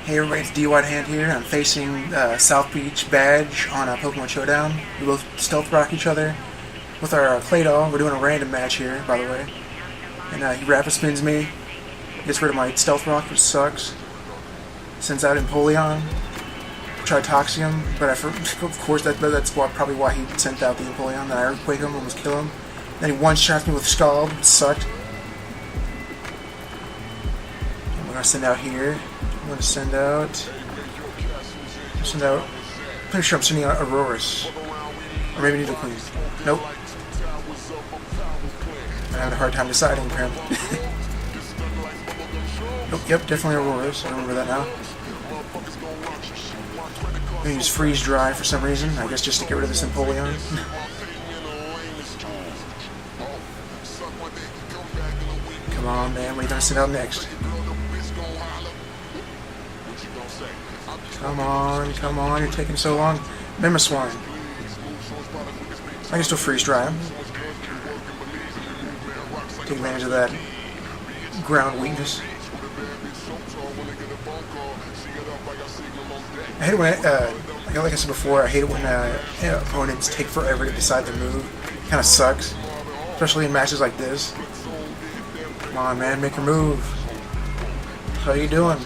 Hey everybody, it's D-White Hand here. I'm facing South Beach Badge on Pokémon Showdown. We both stealth rock each other with our clay doll. We're doing a random match here, by the way. And he rapid spins me, gets rid of my stealth rock, which sucks. Sends out Empoleon, Tritoxium, but of course that's probably why he sent out the Empoleon. Then I earthquake him, almost kill him. Then he one-shots me with Scald, which sucked. And we're gonna send out here. I'm going to send out, pretty sure I'm sending out Auroras, or maybe Nidoqueen. Nope. I'm having a hard time deciding apparently. Nope, yep, definitely Auroras, I remember that now. I'm going to use Freeze Dry for some reason, I guess just to get rid of this Empoleon. Come on man, what are you going to send out next? Come on, you're taking so long. Mimoswine. I can still freeze dry him. Take advantage of that ground weakness. I hate it when, like I said before, I hate it when opponents take forever to decide their move. It kind of sucks. Especially in matches like this. Come on, man, make your move. How you doing?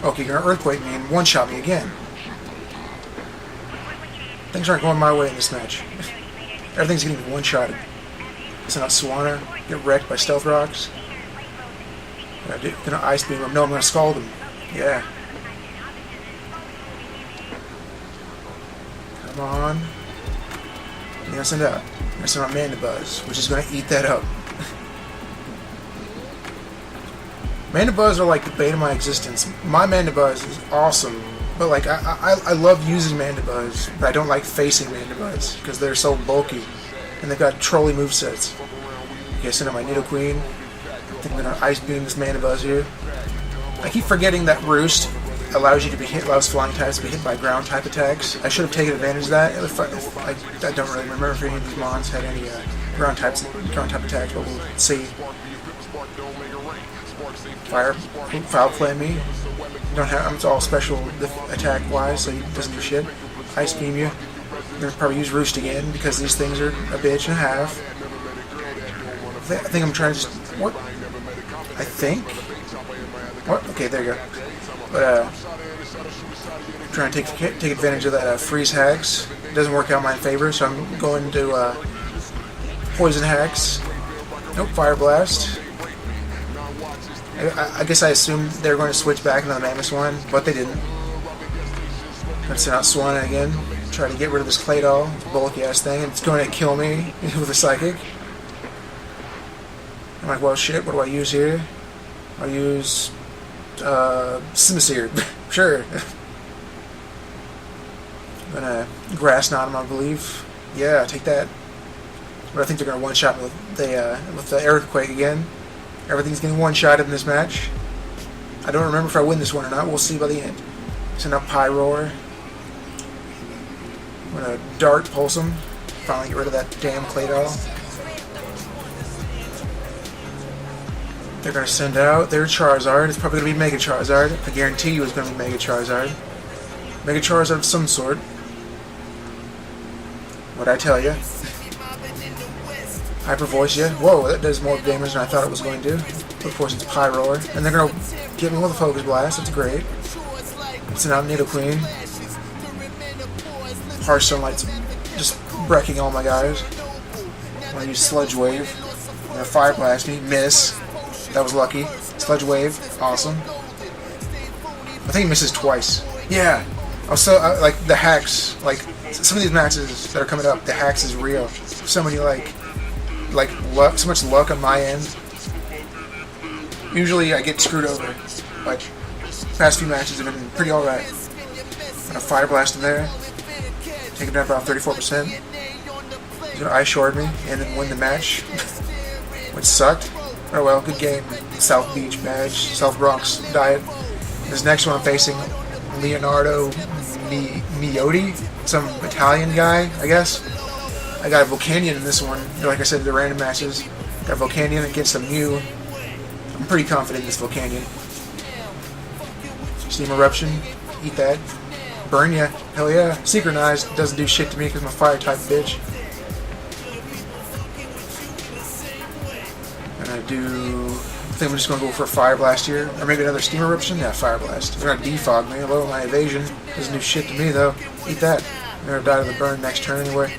Okay, you're gonna earthquake me and one-shot me again. Things aren't going my way in this match. Everything's getting one-shotted. Send out Swanna, get wrecked by Stealth Rocks. Gonna Ice Beam him. No, I'm gonna Scald him. Yeah. Come on. I'm gonna send out. I'm gonna send out Mandibuzz, which is gonna eat that up. Mandibuzz are like the bane of my existence. My Mandibuzz is awesome, but like I love using Mandibuzz, but I don't like facing Mandibuzz because they're so bulky and they've got trolley movesets. Okay, send out my Nidoqueen. I think I'm gonna Ice Beam this Mandibuzz here. I keep forgetting that Roost allows flying types to be hit by ground type attacks. I should have taken advantage of that. I don't really remember if any of these mons had any ground type attacks, but we'll see. Foul play me. I'm all special attack wise, so he doesn't do shit. Ice Beam you. I'm gonna probably use Roost again because these things are a bitch and a half. I think I'm trying to just what? I think. What? Okay, there you go. But I'm trying to take advantage of that Freeze Hacks. It doesn't work out in my favor, so I'm going to Poison Hacks. Nope, Fire Blast. I guess I assumed they were going to switch back into the Mamoswine, but they didn't. Let's send out Swanna again. Try to get rid of this clay doll, bulky ass thing, and it's going to kill me with a Psychic. I'm like, well, shit. What do I use here? I'll use Simisear. Sure. I'm gonna Grass Knot him, I believe. Yeah, take that. But I think they're gonna one-shot me with the Earthquake again. Everything's getting one-shotted in this match. I don't remember if I win this one or not. We'll see by the end. Send up Pyroar. I'm going to Dart Pulse him. Finally get rid of that damn clay doll. They're going to send out their Charizard. It's probably going to be Mega Charizard. I guarantee you it's going to be Mega Charizard. Mega Charizard of some sort. What'd I tell you? Hyper Voice, yeah. Whoa, that does more damage than I thought it was going to. Of course, it's Pyroar. And they're going to get me with a Focus Blast. That's great. Send out Nidoqueen. Harsh Sunlight's just wrecking all my guys. I'm going to use Sludge Wave. I'm going to Fire Blast me. Miss. That was lucky. Sludge Wave. Awesome. I think he misses twice. Yeah. Also, like, the hacks. Like, some of these matches that are coming up, the hacks is real. So many, like luck, so much luck on my end. Usually I get screwed over, but past few matches have been pretty alright. Gonna Fire Blast in there, take him down about 34%. He's gonna Ice Shard me and then win the match, which sucked. Oh well, good game. South Beach Badge, South Bronx Diet. This next one I'm facing Leonardo Geordie, some Italian guy, I guess. I got a Volcanion in this one. Like I said, the random matches. Got a Volcanion against a Mew. I'm pretty confident in this Volcanion. Steam Eruption. Eat that. Burn ya. Hell yeah. Synchronized. Doesn't do shit to me because I'm a fire type bitch. Gonna do... I think I'm just gonna go for a Fire Blast here. Or maybe another Steam Eruption? Yeah, Fire Blast. They're gonna defog me. Lower my evasion. Doesn't do shit to me though. Eat that. I'm gonna die to the burn next turn anyway.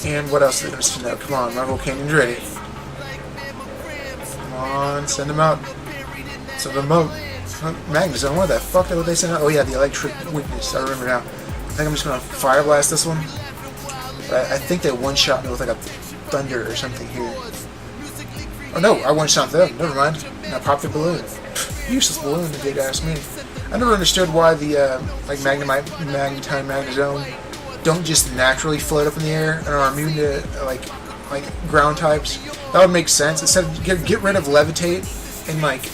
And what else are they gonna send out? Come on, my Volcanian's ready. Come on, send them out. Send them out. Magnezone, what the fuck did they send out? Oh yeah, the electric weakness. I remember now. I think I'm just gonna Fire Blast this one. But I think they one-shot me with like a Thunder or something here. Oh no, I one-shot them. Never mind. And I popped the balloon. Useless balloon, if they'd ask me. I never understood why the like Magnetite, Magnezone don't just naturally float up in the air and are immune to like ground types. That would make sense. Instead of get rid of Levitate and like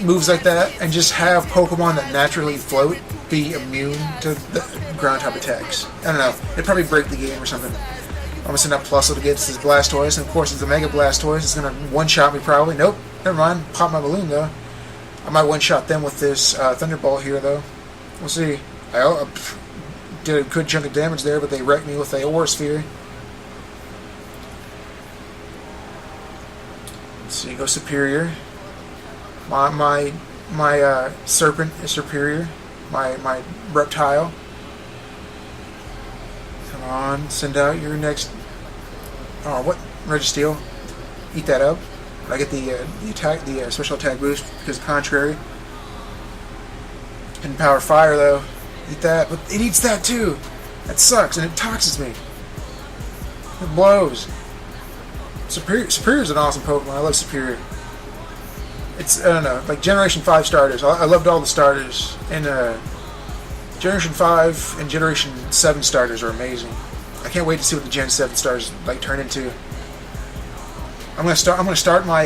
moves like that, and just have Pokemon that naturally float be immune to the ground type attacks. I don't know. It'd probably break the game or something. I'm gonna send out Plusle to get this Blastoise, and of course it's a Mega Blastoise. It's gonna one-shot me probably. Nope. Never mind. Pop my balloon though. I might one-shot them with this Thunderbolt here though. We'll see. I did a good chunk of damage there, but they wrecked me with the Aura Sphere. Let's see. Go Superior. My Serpent is superior. My Reptile. Come on, send out your next. Oh, what? Registeel. Eat that up. I get the attack, the special attack boost because contrary. And Power Fire though. Eat that, but it eats that too. That sucks, and it toxins me. It blows. Superior is an awesome Pokemon. I love Superior. It's, I don't know, like Generation 5 starters. I loved all the starters. And Generation 5 and Generation 7 starters are amazing. I can't wait to see what the Gen 7 starters like turn into. I'm gonna start my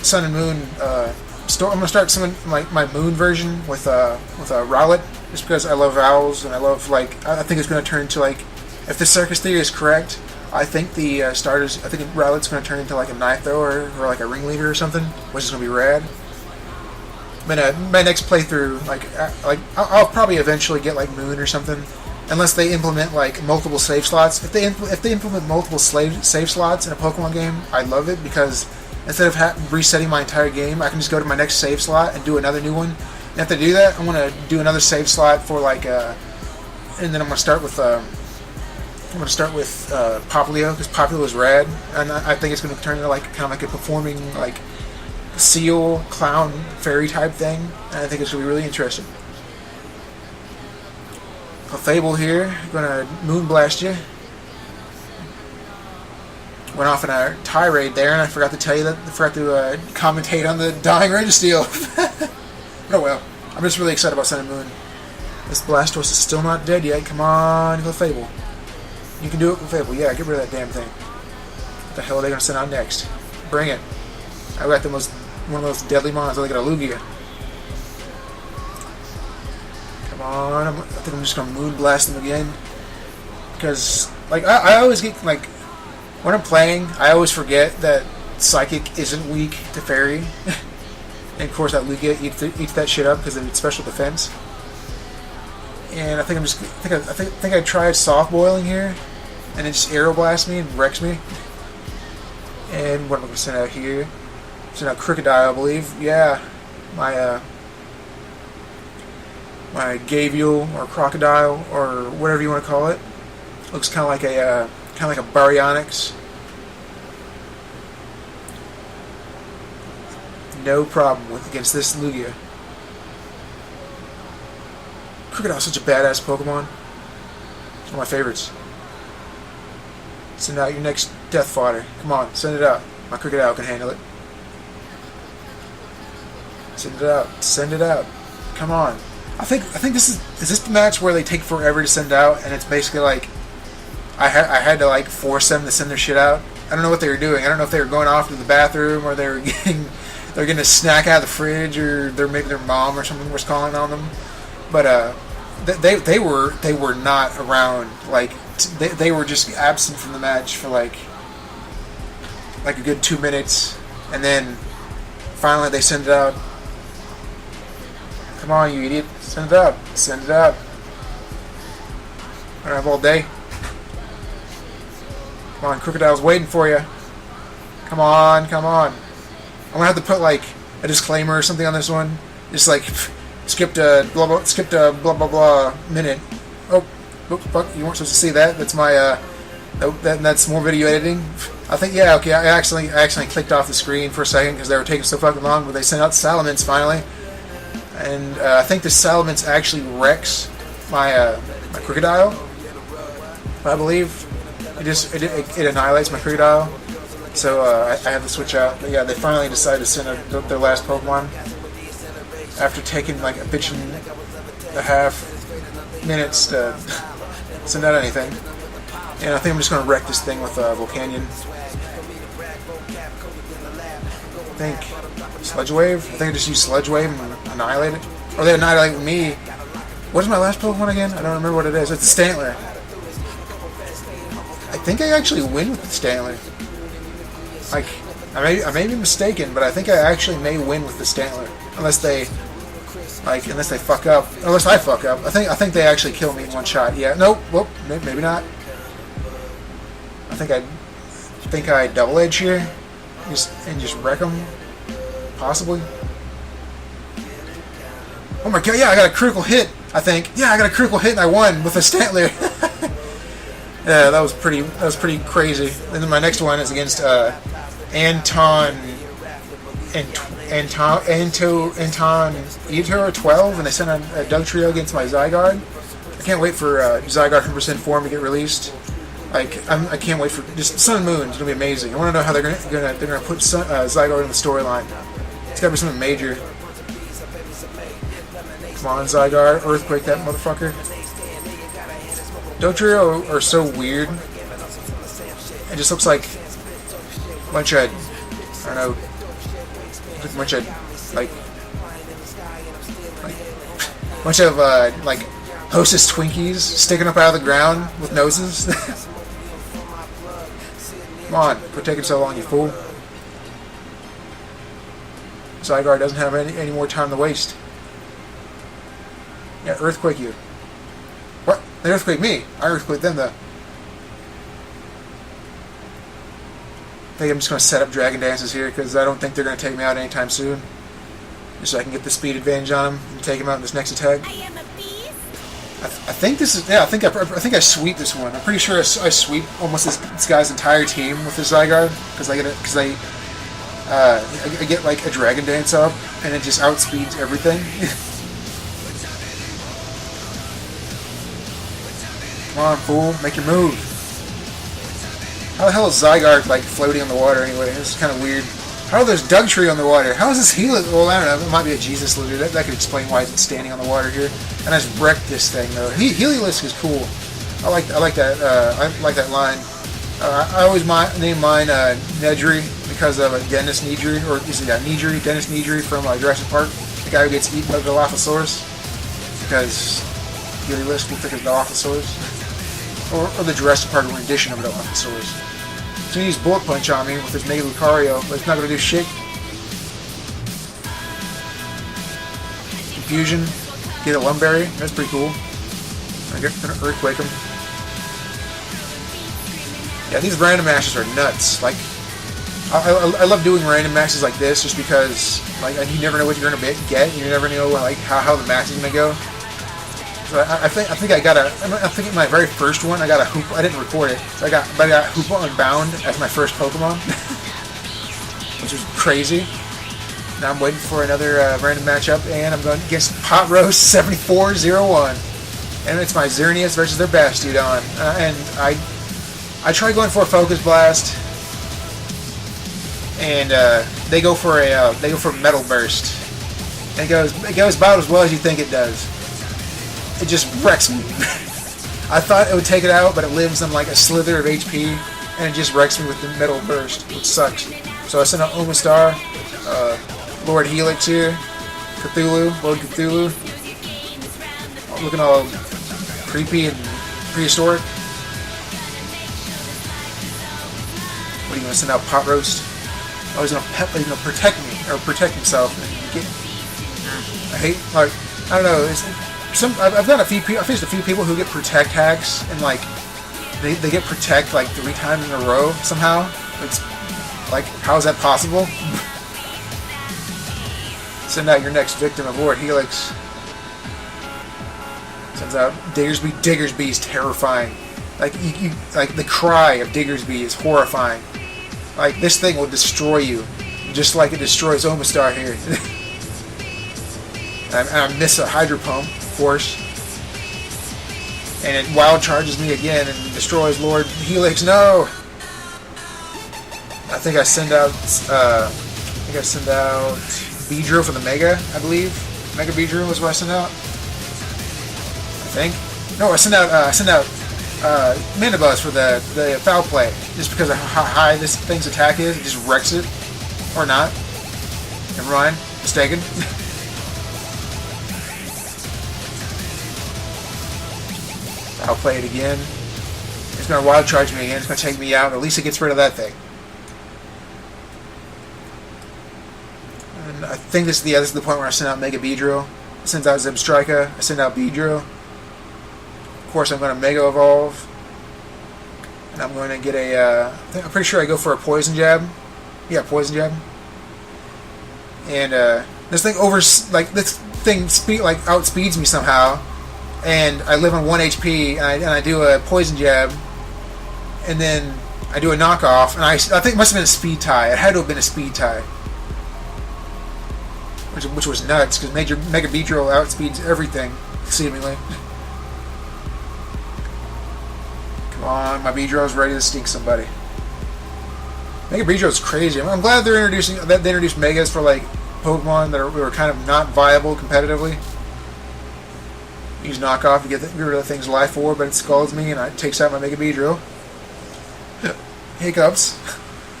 Sun and Moon. I'm gonna start some my Moon version with Rowlet, just because I love owls and I love I think it's gonna turn into if the circus theory is correct. I think the starters. I think Rowlet's going to turn into like a knife thrower or like a ringleader or something, which is going to be rad. But my next playthrough, I'll probably eventually get like Moon or something, unless they implement like multiple save slots. If they implement multiple save slots in a Pokemon game, I love it because instead of resetting my entire game, I can just go to my next save slot and do another new one. And if they do that, I'm going to do another save slot for and then I'm going to start with. Popplio, because Popplio is rad, and I think it's going to turn into kind of like a performing seal, clown, fairy type thing, and I think it's going to be really interesting. Clefable here, going to Moonblast you. Went off in a tirade there, and I forgot to tell you that I forgot to commentate on the dying Registeel. But oh well, I'm just really excited about Sun and Moon. This Blastoise is still not dead yet. Come on, Clefable. You can do it with Fable. Yeah, get rid of that damn thing. What the hell are they going to send out next? Bring it. I got one of the most deadly mons. I got a Lugia. Come on. I think I'm just going to Moonblast them again. Because, I always get, when I'm playing, I always forget that Psychic isn't weak to Fairy. And, of course, that Lugia eats that shit up because of its special defense. And I think I tried Soft Boiling here. And it just Aeroblasts me and wrecks me. And what am I going to send out here? Send out Crocodile, I believe. Yeah, my Gavial or Crocodile or whatever you want to call it. Looks kind of like a Baryonyx. No problem against this Lugia. Crocodile is such a badass Pokemon. It's one of my favorites. Send out your next death fodder. Come on, send it out. My Crocodile can handle it. Send it out. Send it out. Come on. I think this is this the match where they take forever to send out, and it's basically like I had to force them to send their shit out. I don't know what they were doing. I don't know if they were going off to the bathroom or they were getting a snack out of the fridge, or maybe their mom or something was calling on them. But they were not around. They were just absent from the match for like a good 2 minutes, and then finally they send it out. Come on, you idiot. Send it up. Send it up. I don't have all day. Come on, Crocodile's waiting for you. Come on, come on. I'm gonna have to put like a disclaimer or something on this one. Just like skipped a blah blah minute. Oh, fuck! You weren't supposed to see that. That's my that's more video editing. I think okay. I actually clicked off the screen for a second because they were taking so fucking long. But they sent out Salamence finally, and I think the Salamence actually wrecks my my Crocodile. I believe it annihilates my Crocodile. So I have to switch out. But yeah, they finally decided to send out their last Pokemon after taking like a bitch and a half minutes to send out anything. And I think I'm just going to wreck this thing with Volcanion. I think Sludge Wave. I think I just use Sludge Wave and annihilate it. Or they annihilate me. What is my last Pokemon again? I don't remember what it is. It's a Stantler. I think I actually win with the Stantler. Like, I may be mistaken, but I think I actually may win with the Stantler, unless they fuck up, unless I fuck up. I think they actually kill me in one shot. Yeah, nope, whoop, maybe not. I think I double edge here, just wreck them, possibly. Oh my god, yeah, I got a critical hit. I think, yeah, I got a critical hit and I won with a Stantler. Yeah, that was pretty crazy. And then my next one is against Anton Eater 12, and they sent a Dugtrio against my Zygarde. I can't wait for Zygarde 100% form to get released. Like I can't wait for just Sun and Moon. It's gonna be amazing. I want to know how they're gonna put Zygarde in the storyline. It's gotta be something major. Come on, Zygarde, Earthquake that motherfucker. Dugtrio are so weird. It just looks like a bunch of, I don't know, a bunch of like Hostess Twinkies sticking up out of the ground with noses. Come on, quit taking so long, you fool. Zygarde doesn't have any more time to waste. Yeah, Earthquake you. What? They Earthquake me. I Earthquake them though. I think I'm just going to set up Dragon Dances here because I don't think they're going to take me out anytime soon. Just so I can get the speed advantage on them and take them out in this next attack. I think this is, yeah, I think I sweep this one. I'm pretty sure I sweep almost this guy's entire team with this Zygarde because I get like a Dragon Dance up and it just outspeeds everything. Come on, fool, make your move. How the hell is Zygarde like floating on the water anyway? This is kind of weird. How are there's Dugtrio on the water? How is this Helix? Well, I don't know. It might be a Jesus lizard. That could explain why it's standing on the water here. And I just wrecked this thing though. Heliolisk is cool. I like that. I like that line. I always name mine Nedry because of Dennis Nedry, or is it Nedry? Dennis Nedry from Jurassic Park, the guy who gets eaten by the Dilophosaurus. Because Heliolisk looks like a Dilophosaurus. Or the Jurassic Park rendition of a Dilophosaurus. He's going to use Bullet Punch on me with his Mega Lucario, but it's not going to do shit. Confusion. Get a Lumberry. That's pretty cool. I'm going to Earthquake him. Yeah, these random matches are nuts. Like, I love doing random matches like this just because like you never know what you're going to get. You never know like how the match is going to go. I think my very first one I got a Hoopa. I didn't record it. So I got Hoopa Unbound as my first Pokemon, which was crazy. Now I'm waiting for another random matchup, and I'm going against Pot Roast 7401, and it's my Xerneas versus their Bastiodon. And I tried going for a Focus Blast, and they go for Metal Burst, and it goes about as well as you think it does. It just wrecks me. I thought it would take it out, but it lives on like a slither of HP, and it just wrecks me with the Metal Burst, which sucks. So I sent out Omastar, Lord Helix here, Lord Cthulhu, looking all creepy and prehistoric. What are you going to send out, Pot Roast? Oh, he's going to protect me, or protect himself, and I hate, like, I don't know, I've done I've faced a few people who get protect hacks, and like, they get protect like 3 times in a row somehow. It's like, how is that possible? Send out your next victim of Lord Helix. Sends out Diggersby. Diggersby is terrifying. Like, like the cry of Diggersby is horrifying. Like, this thing will destroy you, just like it destroys Omastar here. and I miss a Hydro Pump, of course. And it wild charges me again and destroys Lord Helix. No! I think I send out Beedrill for the Mega, I believe. Mega Beedrill was what I sent out. I think. No, I sent out Mandibuzz for the foul play. Just because of how high this thing's attack is, it just wrecks it. Or not. Never mind. Mistaken. I'll play it again. It's going to wild charge me again. It's going to take me out. At least it gets rid of that thing. And I think this is the point where I send out Mega Beedrill. I send out Zebstrika. I send out Beedrill. Of course, I'm going to Mega Evolve. And I'm going to get I'm pretty sure I go for a Poison Jab. Yeah, Poison Jab. And this thing outspeeds me somehow. And I live on 1 HP, and I do a Poison Jab, and then I do a knockoff, and I think it must have been a speed tie. It had to have been a speed tie. Which was nuts, because Mega Beedrill outspeeds everything, seemingly. Come on, my Beedrill's ready to stink somebody. Mega Beedrill's crazy. I'm glad they introduced Megas for like Pokemon that were kind of not viable competitively. Use knockoff to get rid of the thing's life orb, but it scalds me and it takes out my Mega Beedrill. Hiccups.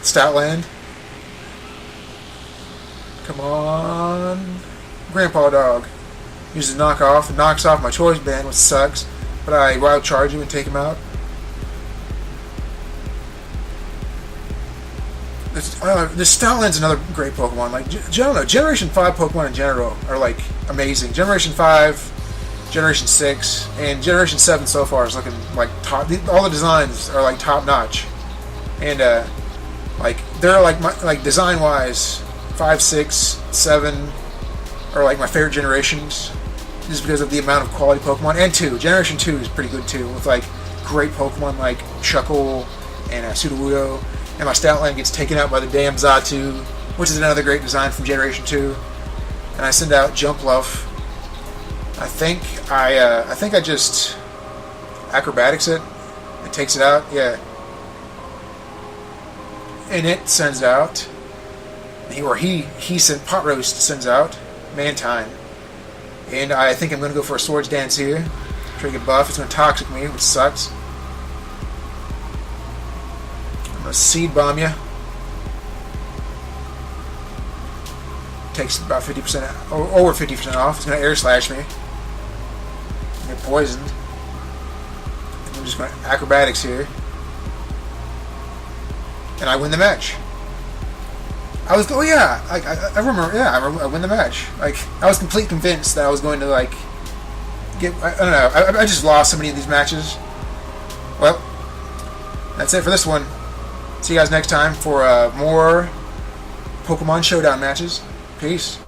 Stoutland. Come on. Grandpa Dog. Uses knockoff and knocks off my choice band, which sucks. But I wild charge him and take him out. This Stoutland's another great Pokemon. Like, I don't know, Generation 5 Pokemon in general are like amazing. Generation 5, Generation 6, and Generation 7 so far is looking like top. All the designs are like top notch, and like they're like design wise, 5, 6, 7 are like my favorite generations, just because of the amount of quality Pokemon. And 2, Generation 2 is pretty good too, with like great Pokemon like Shuckle and Sudowoodo. And my Stoutland gets taken out by the damn Xatu, which is another great design from Generation 2. And I send out Jumpluff. I think I just acrobatics it. It takes it out, yeah. And it sends out, he sent Pot Roast sends out Mantine. And I think I'm going to go for a Swords Dance here. Try to get buff. It's going to Toxic me, which sucks. I'm going to Seed Bomb you. Takes about 50%, over 50% off. It's going to Air Slash me. Get poisoned. I'm just going to acrobatics here. And I win the match. I remember, I win the match. Like, I was completely convinced that I was going to, like, get, I don't know, I just lost so many of these matches. Well, that's it for this one. See you guys next time for more Pokemon Showdown matches. Peace.